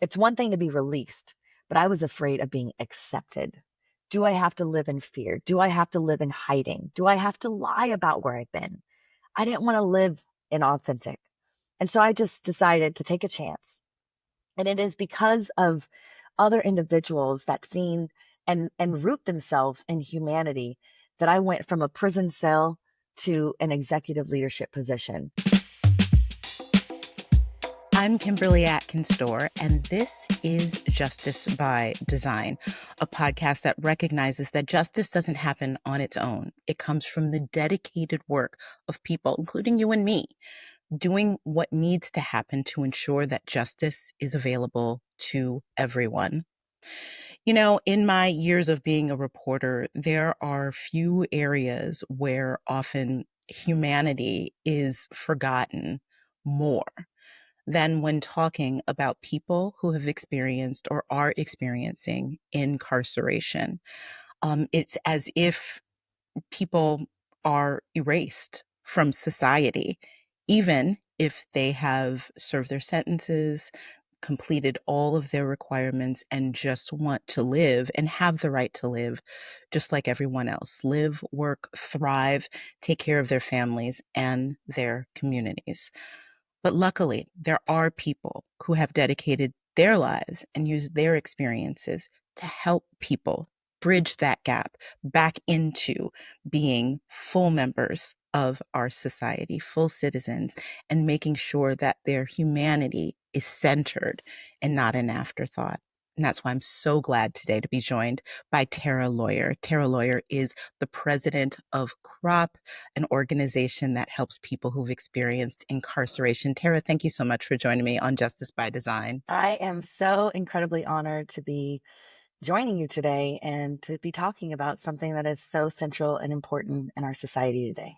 It's one thing to be released, but I was afraid of being accepted. Do I have to live in fear? Do I have to live in hiding? Do I have to lie about where I've been? I didn't want to live inauthentic. And so I just decided to take a chance. And it is because of other individuals that seen and root themselves in humanity that I went from a prison cell to an executive leadership position. I'm Kimberly Atkins Stohr, and this is Justice by Design, a podcast that recognizes that justice doesn't happen on its own. It comes from the dedicated work of people, including you and me, doing what needs to happen to ensure that justice is available to everyone. You know, in my years of being a reporter, there are few areas where often humanity is forgotten more than when talking about people who have experienced or are experiencing incarceration. It's as if people are erased from society, even if they have served their sentences, completed all of their requirements, and just want to live and have the right to live just like everyone else. Live, work, thrive, take care of their families and their communities. But luckily, there are people who have dedicated their lives and used their experiences to help people bridge that gap back into being full members of our society, full citizens, and making sure that their humanity is centered and not an afterthought. And that's why I'm so glad today to be joined by Terah Lawyer. Terah Lawyer is the president of CROP, an organization that helps people who've experienced incarceration. Terah, thank you so much for joining me on Justice by Design. I am so incredibly honored to be joining you today and to be talking about something that is so central and important in our society today.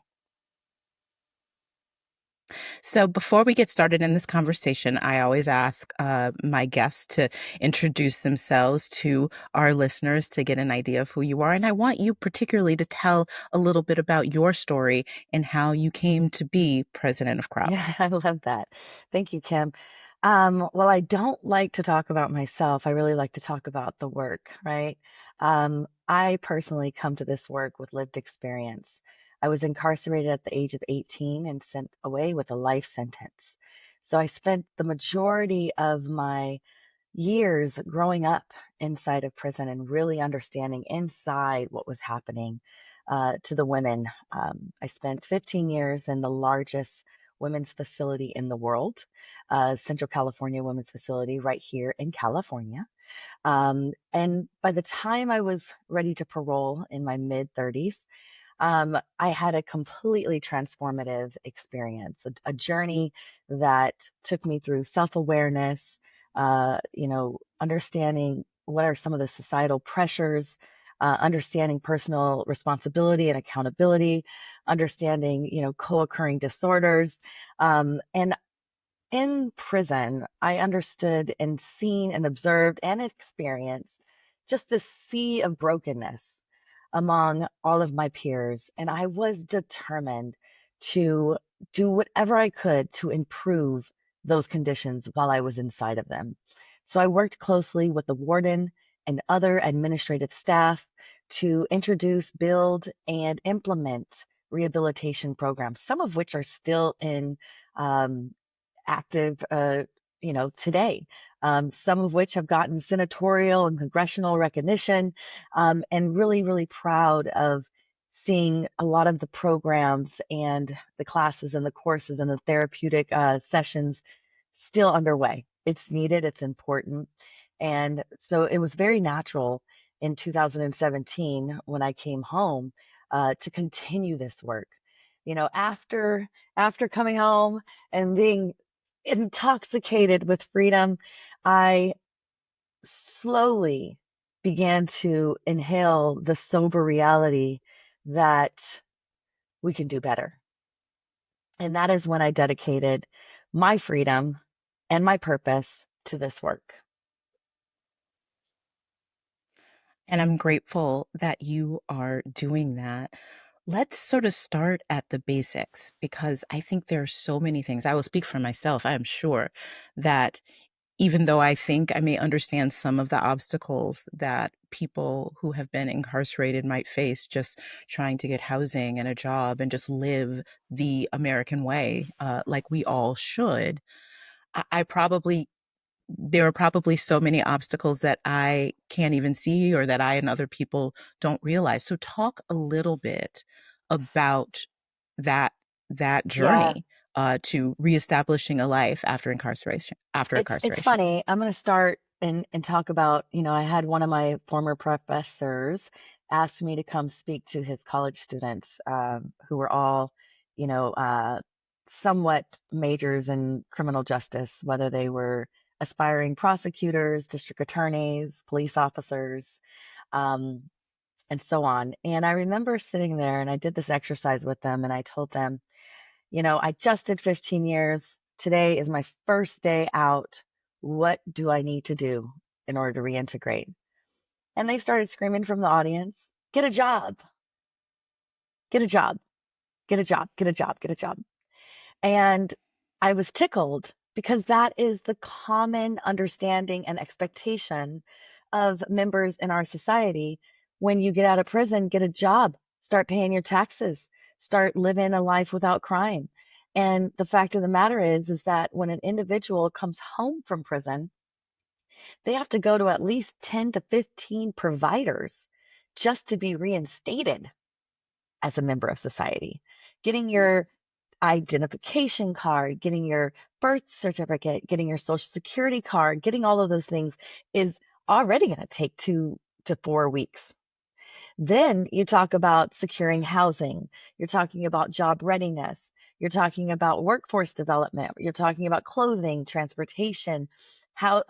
So, before we get started in this conversation, I always ask my guests to introduce themselves to our listeners to get an idea of who you are. And I want you particularly to tell a little bit about your story and how you came to be president of CROP. Yeah, I love that. Thank you, Kim. Well, I don't like to talk about myself. I really like to talk about the work, right? I personally come to this work with lived experience. I was incarcerated at the age of 18 and sent away with a life sentence. So I spent the majority of my years growing up inside of prison and really understanding inside what was happening to the women. I spent 15 years in the largest women's facility in the world, Central California Women's Facility, right here in California. And by the time I was ready to parole in my mid 30s, I had a completely transformative experience, a journey that took me through self-awareness, understanding what are some of the societal pressures, understanding personal responsibility and accountability, understanding, co-occurring disorders. And in prison, I understood and seen and observed and experienced just this sea of brokenness among all of my peers. And I was determined to do whatever I could to improve those conditions while I was inside of them. So I worked closely with the warden and other administrative staff to introduce, build, and implement rehabilitation programs, some of which are still in um, active, today. Some of which have gotten senatorial and congressional recognition, and really, really proud of seeing a lot of the programs and the classes and the courses and the therapeutic sessions still underway. It's needed, it's important. And so it was very natural in 2017 when I came home to continue this work. After coming home and being intoxicated with freedom, I slowly began to inhale the sober reality that we can do better. And that is when I dedicated my freedom and my purpose to this work. And I'm grateful that you are doing that. Let's sort of start at the basics because I think there are so many things. I will speak for myself. I am sure that even though I think I may understand some of the obstacles that people who have been incarcerated might face just trying to get housing and a job and just live the American way, like we all should, I probably there are probably so many obstacles that I can't even see or that I and other people don't realize. So talk a little bit about that that Yeah, journey to reestablishing a life after incarceration. After it's incarceration. funny. I'm going to start and talk about, I had one of my former professors ask me to come speak to his college students, who were all, you know, uh, somewhat majors in criminal justice, whether they were aspiring prosecutors, district attorneys, police officers, um, and so on. And I remember sitting there and I did this exercise with them and I told them, I just did 15 years. Today is my first day out. What do I need to do in order to reintegrate? And they started screaming from the audience, get a job, get a job, get a job, get a job, get a job. And I was tickled because that is the common understanding and expectation of members in our society. When you get out of prison, get a job, start paying your taxes, start living a life without crime. And the fact of the matter is that when an individual comes home from prison, they have to go to at least 10 to 15 providers just to be reinstated as a member of society. Getting your identification card, getting your birth certificate, getting your social security card, getting all of those things is already going to take 2 to 4 weeks. Then you talk about securing housing. You're talking about job readiness. You're talking about workforce development. You're talking about clothing, transportation, how,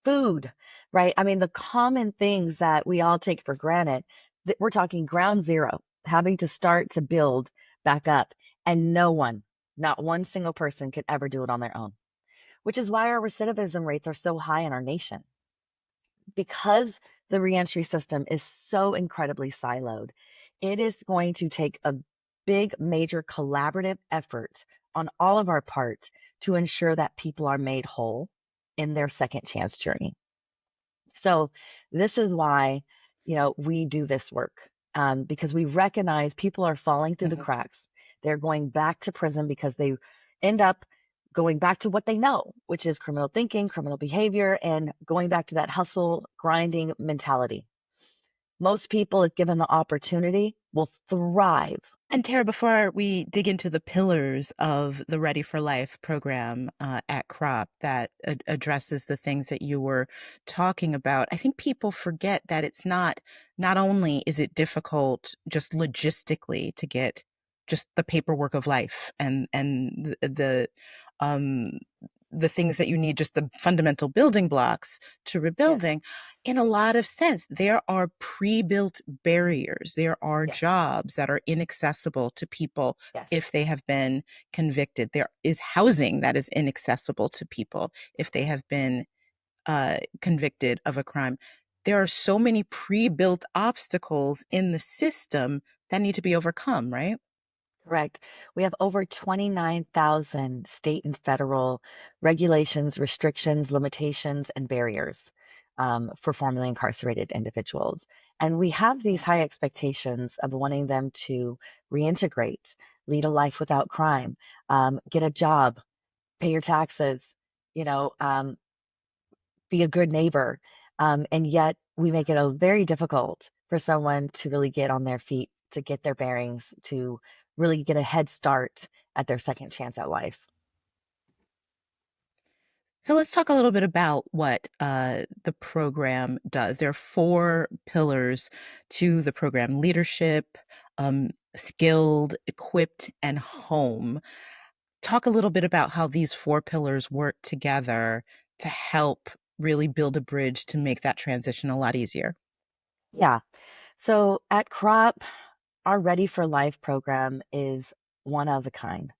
food, right? I mean, the common things that we all take for granted, that we're talking ground zero, having to start to build back up. And no one, not one single person could ever do it on their own, which is why our recidivism rates are so high in our nation. Because the reentry system is so incredibly siloed, it is going to take a big, major collaborative effort on all of our part to ensure that people are made whole in their second chance journey. So this is why, we do this work, because we recognize people are falling through the Mhm. cracks. They're going back to prison because they end up going back to what they know, which is criminal thinking, criminal behavior, and going back to that hustle, grinding mentality. Most people, if given the opportunity, will thrive. And Tara, before we dig into the pillars of the Ready for Life program at CROP that addresses the things that you were talking about, I think people forget that it's not only is it difficult just logistically to get just the paperwork of life and um, the things that you need, just the fundamental building blocks to Yes, rebuilding. In a lot of sense, there are pre-built barriers. There are yes, jobs that are inaccessible to people yes. if they have been convicted. There is housing that is inaccessible to people if they have been convicted of a crime. There are so many pre-built obstacles in the system that need to be overcome, right? Correct. We have over 29,000 state and federal regulations, restrictions, limitations, and barriers, for formerly incarcerated individuals. And we have these high expectations of wanting them to reintegrate, lead a life without crime, get a job, pay your taxes, you know, um, be a good neighbor. And yet we make it very difficult for someone to really get on their feet, to get their bearings, to really get a head start at their second chance at life. So let's talk a little bit about what the program does. There are four pillars to the program: leadership, skilled, equipped, and home. Talk a little bit about how these four pillars work together to help really build a bridge to make that transition a lot easier. Yeah. So at CROP, our Ready for Life program is one of a kind.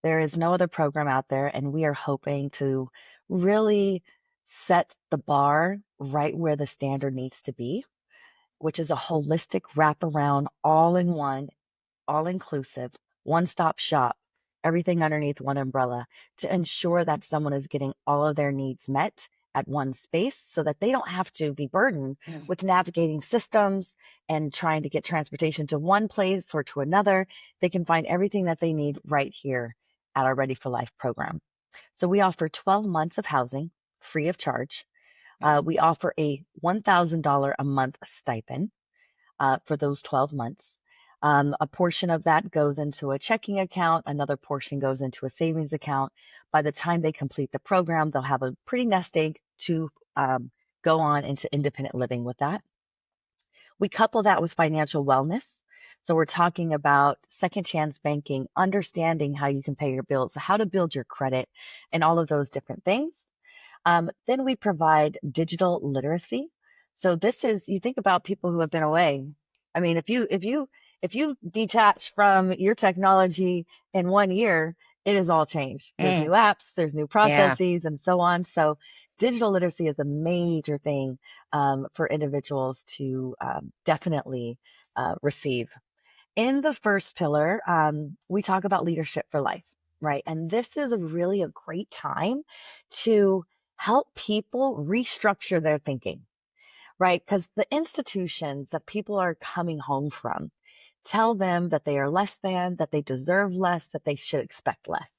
There is no other program out there, and we are hoping to really set the bar right where the standard needs to be, which is a holistic wraparound, all in one, all inclusive, one stop shop everything underneath one umbrella to ensure that someone is getting all of their needs met at one space so that they don't have to be burdened Mm. with navigating systems and trying to get transportation to one place or to another. They can find everything that they need right here at our Ready for Life program. So we offer 12 months of housing free of charge. Wow. We offer a $1,000 a month stipend for those 12 months. A portion of that goes into a checking account, another portion goes into a savings account. By the time they complete the program, they'll have a pretty nest egg to go on into independent living with that. We couple that with financial wellness. So we're talking about second chance banking, understanding how you can pay your bills, how to build your credit, and all of those different things. Then we provide digital literacy. So this is, you think about people who have been away. I mean, if you detach from your technology in 1 year, it has all changed. There's Mm. new apps, there's new Yeah. processes, and so on. So digital literacy is a major thing for individuals to definitely receive. In the first pillar, we talk about leadership for life, right? And this is really a great time to help people restructure their thinking, right? Because the institutions that people are coming home from tell them that they are less than, that they deserve less, that they should expect less.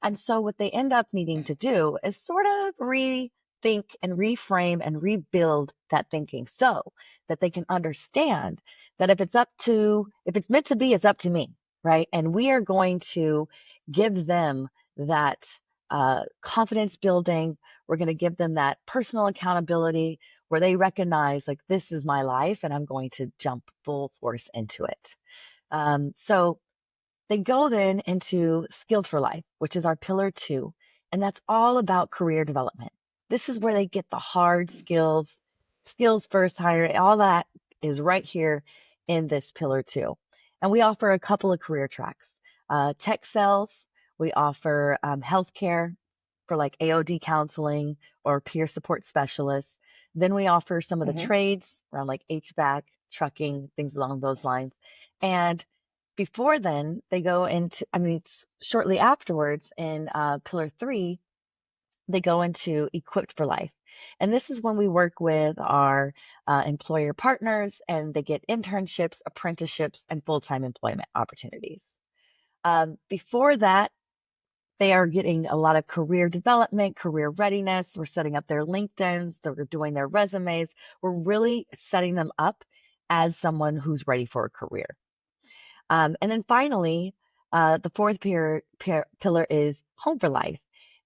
And so what they end up needing to do is sort of rethink and reframe and rebuild that thinking so that they can understand that if it's meant to be, it's up to me, right? And we are going to give them that confidence building. We're going to give them that personal accountability where they recognize like, this is my life and I'm going to jump full force into it. So they go then into Skilled for Life, which is our pillar 2, and that's all about career development. This is where they get the hard skills, skills first hire, all that is right here in this pillar 2. And we offer a couple of career tracks. Tech sales, we offer healthcare for like AOD counseling or peer support specialists. Then we offer some of the Mm-hmm. trades around like HVAC, trucking, things along those lines. And before then, they go into, I mean, shortly afterwards in pillar 3, they go into equipped for life. And this is when we work with our employer partners and they get internships, apprenticeships, and full time employment opportunities. Before that, they are getting a lot of career development, career readiness. We're setting up their LinkedIn's, they're doing their resumes. We're really setting them up as someone who's ready for a career. And then finally, the fourth pillar is Home for Life.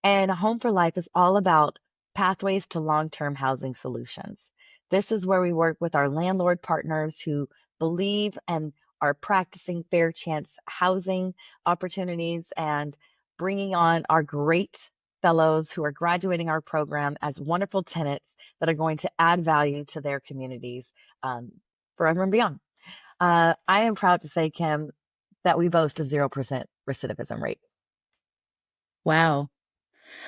And Home for Life is all about pathways to long term housing solutions. This is where we work with our landlord partners who believe and are practicing fair chance housing opportunities and bringing on our great fellows who are graduating our program as wonderful tenants that are going to add value to their communities forever and beyond. I am proud to say, Kim, that we boast a 0% recidivism rate. Wow.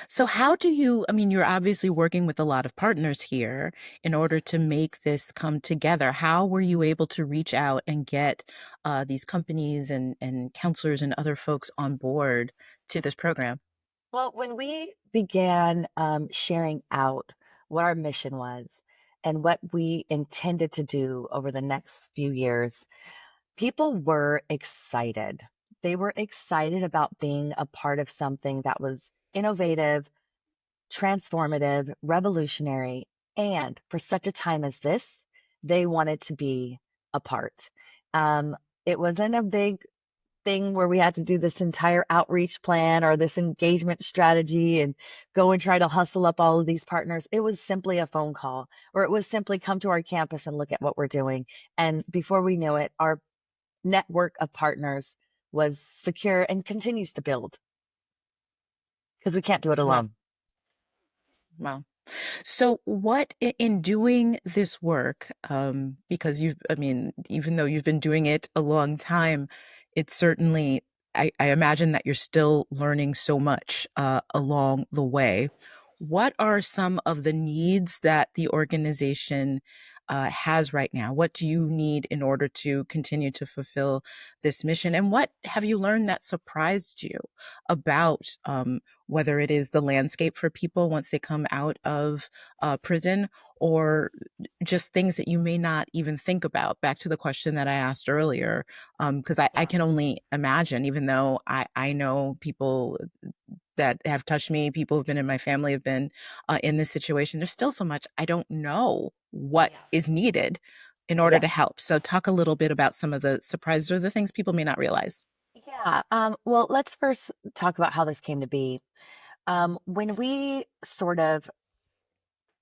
So how do you, I mean, you're obviously working with a lot of partners here in order to make this come together. How were you able to reach out and get these companies and counselors and other folks on board to this program? Well, when we began sharing out what our mission was and what we intended to do over the next few years, people were excited. They were excited about being a part of something that was innovative, transformative, revolutionary, and for such a time as this, they wanted to be a part. Um, it wasn't a big thing where we had to do this entire outreach plan or this engagement strategy and go and try to hustle up all of these partners. It was simply a phone call, or it was simply come to our campus and look at what we're doing. And before we knew it, our network of partners was secure and continues to build because we can't do it Wow. alone. Wow. So, what in doing this work, because you've, I mean, even though you've been doing it a long time, it's certainly, I imagine that you're still learning so much along the way. What are some of the needs that the organization has right now? What do you need in order to continue to fulfill this mission? And what have you learned that surprised you about whether it is the landscape for people once they come out of prison, or just things that you may not even think about? Back to the question that I asked earlier, because I Yeah. can only imagine, even though I know people that have touched me, people who've been in my family have been in this situation. There's still so much I don't know what Yes. is needed in order to Yes. help. So talk a little bit about some of the surprises or the things people may not realize. Yeah. Well, let's first talk about how this came to be. When we sort of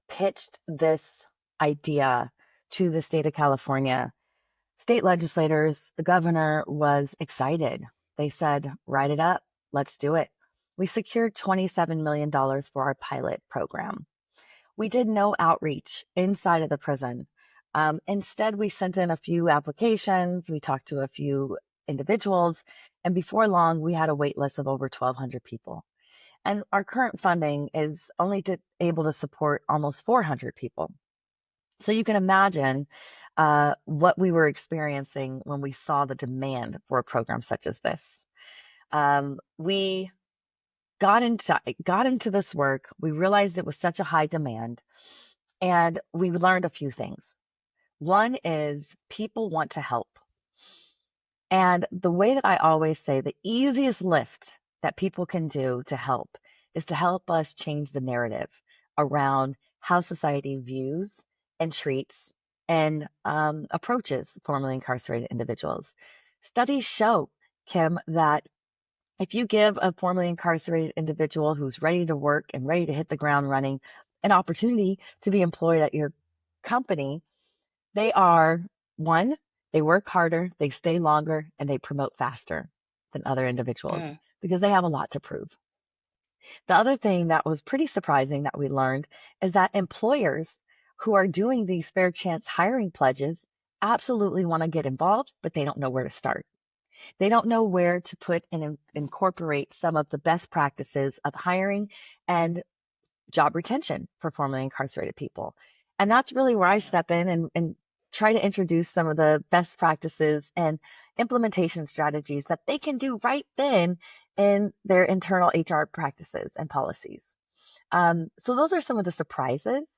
pitched this idea to the state of California, state legislators, the governor was excited. They said, write it up, let's do it. We secured $27 million for our pilot program. We did no outreach inside of the prison. Instead, we sent in a few applications, we talked to a few individuals, and before long, we had a wait list of over 1,200 people. And our current funding is only able to support almost 400 people. So you can imagine what we were experiencing when we saw the demand for a program such as this. We got into this work. We realized it was such a high demand, and we learned a few things. One is people want to help. And the way that I always say, the easiest lift that people can do to help is to help us change the narrative around how society views and treats and approaches formerly incarcerated individuals. Studies show, Kim, that if you give a formerly incarcerated individual who's ready to work and ready to hit the ground running an opportunity to be employed at your company, they are one, they work harder, they stay longer, and they promote faster than other individuals Mm, because they have a lot to prove. The other thing that was pretty surprising that we learned is that employers who are doing these fair chance hiring pledges absolutely want to get involved, but they don't know where to start. They don't know where to put and incorporate some of the best practices of hiring and job retention for formerly incarcerated people. And that's really where I mm, step in and try to introduce some of the best practices and implementation strategies that they can do right then in their internal HR practices and policies. So those are some of the surprises.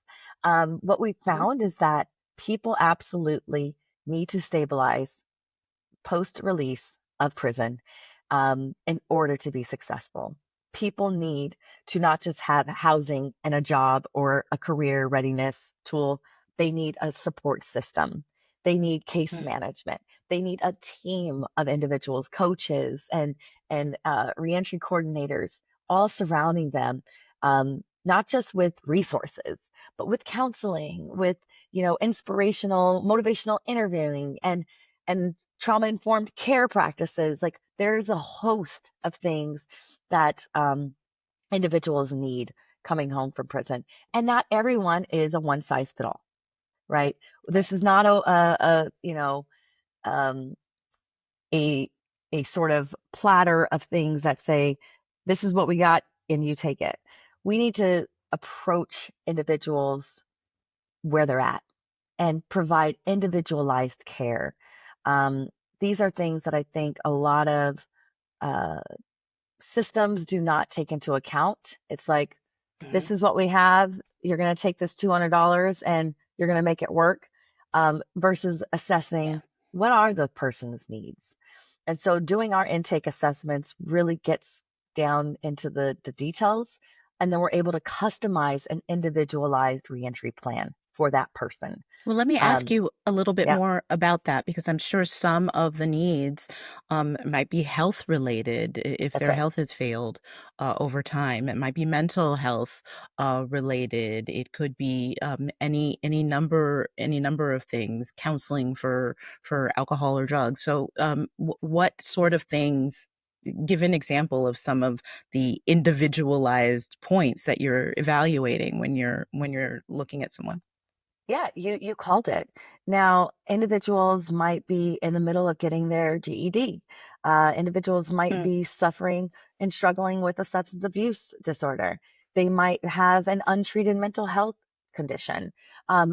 What we mhm, found is that people absolutely need to stabilize post release of prison in order to be successful. People need to not just have housing and a job or a career readiness tool, they need a support system. They need case mm, management. They need a team of individuals, coaches, and reentry coordinators, all surrounding them, not just with resources, but with counseling, with inspirational, motivational interviewing, and trauma informed care practices. Like there's a host of things that individuals need coming home from prison. And not everyone is a one size fit all, right? right. This is not um, a, a sort of platter of things that say, this is what we got and you take it. We need to approach individuals where they're at and provide individualized care. Um, these are things that I think a lot of uh, systems do not take into account. It's like, Mhm, this is what we have. You're going to take this $200 and you're going to make it work, versus yeah. assessing what are the person's needs. And so doing our intake assessments really gets down into the details. And then we're able to customize an individualized reentry plan for that person. Well, let me ask Um, you a little bit yeah, more about that, because I'm sure some of the needs might be health related if that's their right. health has failed over time. It might be mental health related. It could be any number of things, counseling for alcohol or drugs. So, what sort of things? Give an example of some of the individualized points that you're evaluating when you're looking at someone. Yeah, you called it. Now, individuals might be in the middle of getting their GED. Individuals might Mm, be suffering and struggling with a substance abuse disorder. They might have an untreated mental health condition,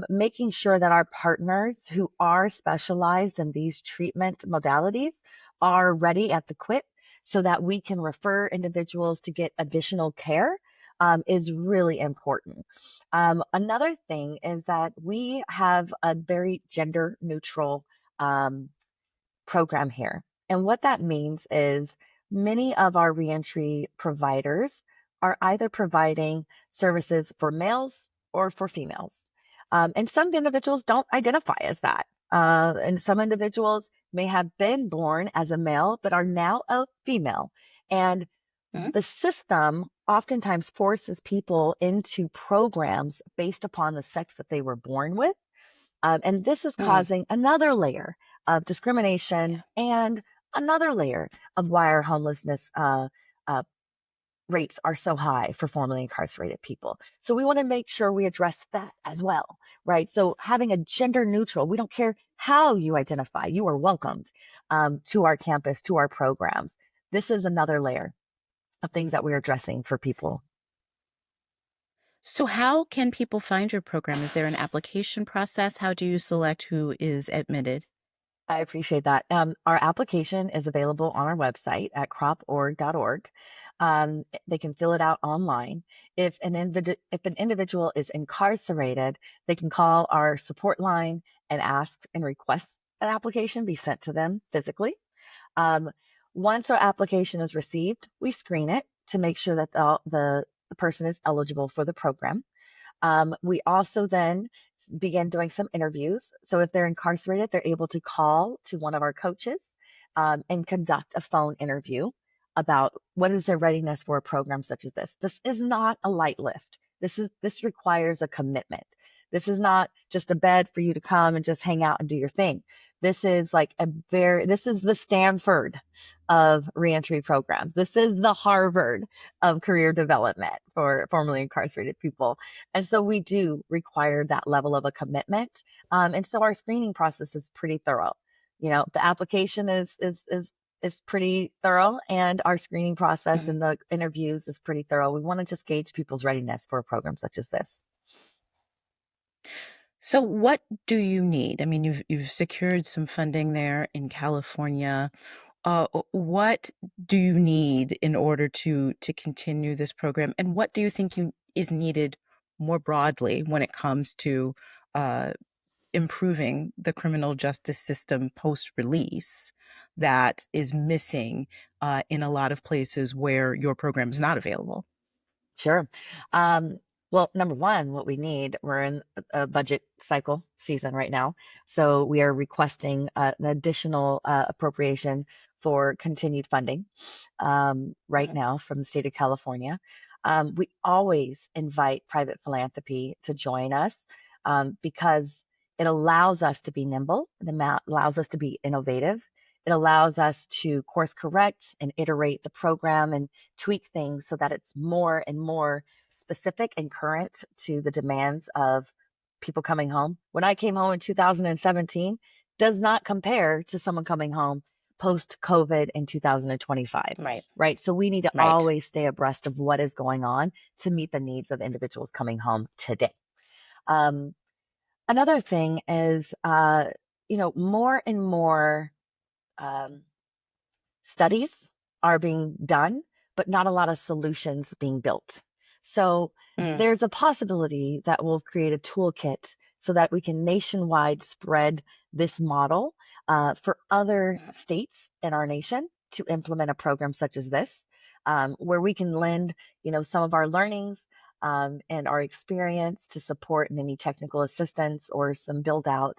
making sure that our partners who are specialized in these treatment modalities are ready at the quit so that we can refer individuals to get additional care is really important. Another thing is that we have a very gender neutral um, program here. And what that means is many of our reentry providers are either providing services for males or for females. And some individuals don't identify as that. And some individuals may have been born as a male, but are now a female. And Mm, the system oftentimes forces people into programs based upon the sex that they were born with. And this is mm, causing another layer of yeah. discrimination and another layer of why our homelessness uh, rates are so high for formerly incarcerated people. So we want to make sure we address that as well, right? So having a gender neutral, we don't care how you identify, you are welcomed to our campus, to our programs. This is another layer of things that we're addressing for people. So, how can people find your program? Is there an application process? How do you select who is admitted? I appreciate that. Our application is available on our website at croporg.org. They can fill it out online. If an individual is incarcerated, they can call our support line and ask and request an application be sent to them physically. Um, Once our application is received, we screen it to make sure that the person is eligible for the program. We also then begin doing some interviews. So if they're incarcerated, they're able to call to one of our coaches and conduct a phone interview about what is their readiness for a program such as this. This is not a light lift. This requires a commitment. This is not just a bed for you to come and just hang out and do your thing. This is the Stanford of reentry programs. This is the Harvard of career development for formerly incarcerated people. And so we do require that level of a commitment. And so our screening process is pretty thorough. You know, the application is pretty thorough, and our screening process Mhm. and the interviews is pretty thorough. We want to just gauge people's readiness for a program such as this. So, what do you need? I mean, you've secured some funding there in California. What do you need in order to continue this program, and what do you think is needed more broadly when it comes to uh, improving the criminal justice system post release that is missing in a lot of places where your program is not available? Sure. Um, well, number one, what we need, we're in a budget cycle season right now. So we are requesting an additional appropriation for continued funding right Mhm. now from the state of California. We always invite private philanthropy to join us because it allows us to be nimble, allows us to be innovative. It allows us to course correct and iterate the program and tweak things so that it's more and more specific and current to the demands of people coming home. When I came home in 2017, does not compare to someone coming home post COVID in 2025, Right, right? So we need to right. always stay abreast of what is going on to meet the needs of individuals coming home today. Um, Another thing is, more and more um, studies are being done, but not a lot of solutions being built. So Mm, there's a possibility that we'll create a toolkit so that we can nationwide spread this model for other mm, states in our nation to implement a program such as this, where we can lend, some of our learnings and our experience to support in any technical assistance or some build out.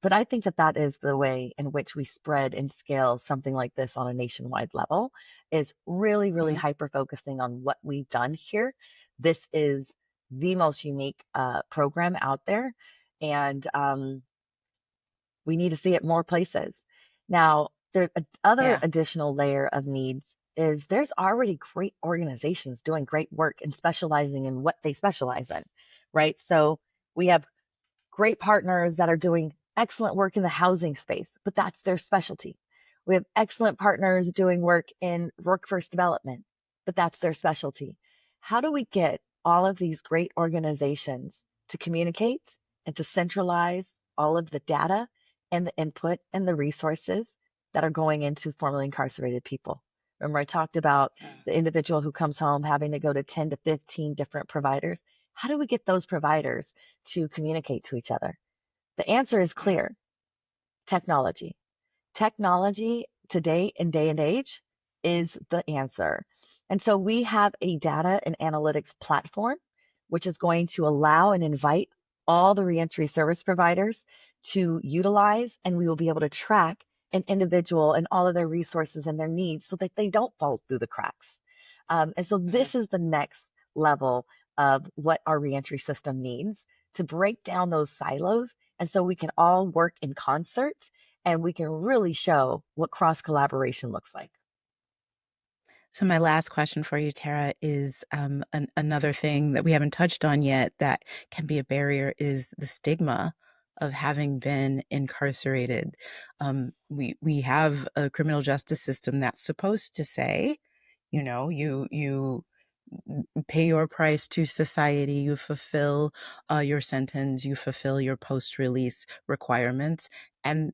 But I think that that is the way in which we spread and scale something like this on a nationwide level is really, really mm. hyper focusing on what we've done here. This is the most unique program out there, and we need to see it more places. Now, there's other Yeah. additional layer of needs is there's already great organizations doing great work and specializing in what they specialize in, right? So we have great partners that are doing excellent work in the housing space, but that's their specialty. We have excellent partners doing work in workforce development, but that's their specialty. How do we get all of these great organizations to communicate and to centralize all of the data and the input and the resources that are going into formerly incarcerated people. Remember, I talked about the individual who comes home having to go to 10 to 15 different providers. How do we get those providers to communicate to each other? The answer is clear: technology. Technology today in day and age is the answer. And so we have a data and analytics platform, which is going to allow and invite all the reentry service providers to utilize, and we will be able to track an individual and all of their resources and their needs so that they don't fall through the cracks. And so this is the next level of what our reentry system needs to break down those silos. And so we can all work in concert and we can really show what cross collaboration looks like. So my last question for you, Terah, is another thing that we haven't touched on yet that can be a barrier is the stigma of having been incarcerated. We have a criminal justice system that's supposed to say, you pay your price to society, you fulfill your sentence, you fulfill your post-release requirements, and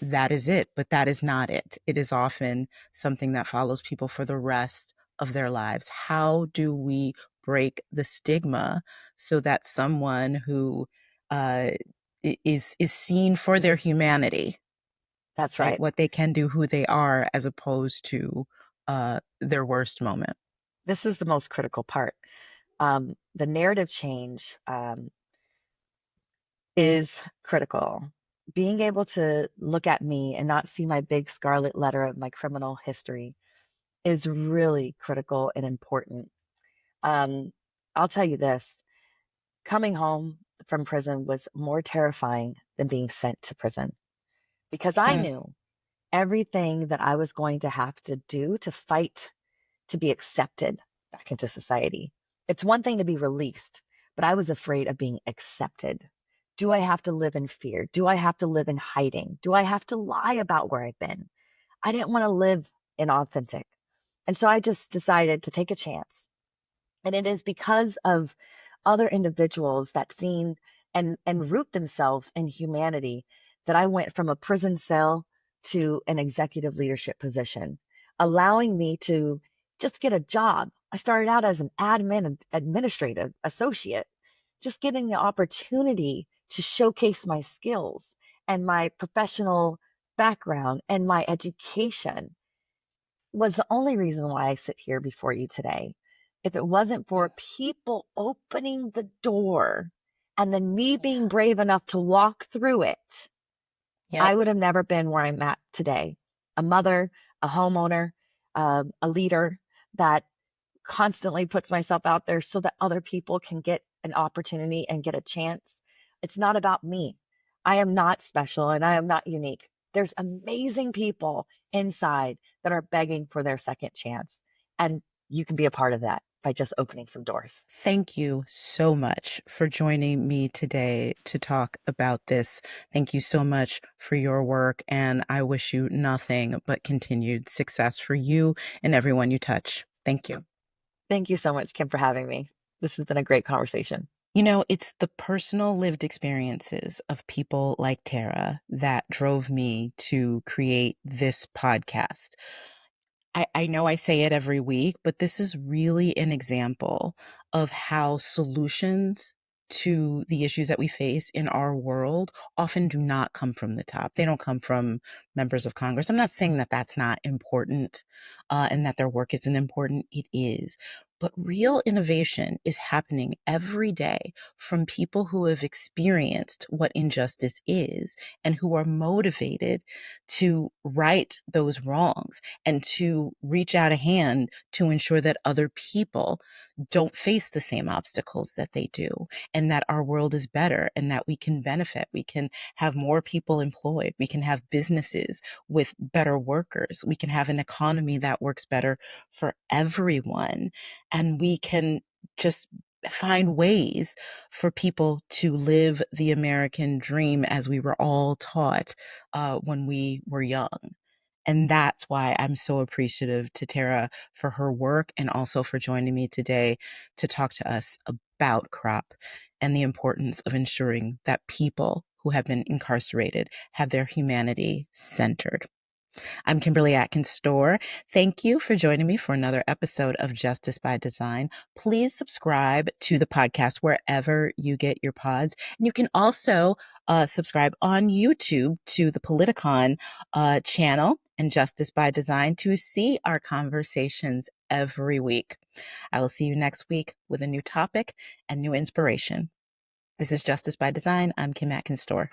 that is it. But that is not it. It is often something that follows people for the rest of their lives. How do we break the stigma so that someone who uh, is seen for their humanity, That's right? right. What they can do, who they are, as opposed to their worst moment. This is the most critical part. The narrative change is critical. Being able to look at me and not see my big scarlet letter of my criminal history is really critical and important. Um, I'll tell you this: coming home from prison was more terrifying than being sent to prison because I Mm. knew everything that I was going to have to do to fight to be accepted back into society. It's one thing to be released, but I was afraid of being accepted. Do I have to live in fear? Do I have to live in hiding? Do I have to lie about where I've been? I didn't want to live inauthentic. And so I just decided to take a chance. And it is because of other individuals that seen and root themselves in humanity that I went from a prison cell to an executive leadership position, allowing me to just get a job. I started out as an administrative associate, just getting the opportunity to showcase my skills and my professional background and my education was the only reason why I sit here before you today. If it wasn't for people opening the door and then me being brave enough to walk through it, I Yep. would have never been where I'm at today. A mother, a homeowner, a leader that constantly puts myself out there so that other people can get an opportunity and get a chance. It's not about me. I am not special and I am not unique. There's amazing people inside that are begging for their second chance. And you can be a part of that by just opening some doors. Thank you so much for joining me today to talk about this. Thank you so much for your work, and I wish you nothing but continued success for you and everyone you touch. Thank you. Thank you so much, Kim, for having me. This has been a great conversation. It's the personal lived experiences of people like Terah that drove me to create this podcast. I know I say it every week, but this is really an example of how solutions to the issues that we face in our world often do not come from the top. They don't come from members of Congress. I'm not saying that that's not important and that their work isn't important. It is. But real innovation is happening every day from people who have experienced what injustice is and who are motivated to right those wrongs and to reach out a hand to ensure that other people don't face the same obstacles that they do, and that our world is better and that we can benefit. We can have more people employed. We can have businesses with better workers. We can have an economy that works better for everyone. And we can just find ways for people to live the American dream as we were all taught when we were young. And that's why I'm so appreciative to Terah for her work and also for joining me today to talk to us about CROP and the importance of ensuring that people who have been incarcerated have their humanity centered. I'm Kimberly Atkins Stohr. Thank you for joining me for another episode of Justice by Design. Please subscribe to the podcast wherever you get your pods. And you can also subscribe on YouTube to the Politicon channel and Justice by Design to see our conversations every week. I will see you next week with a new topic and new inspiration. This is Justice by Design. I'm Kim Atkins Stohr.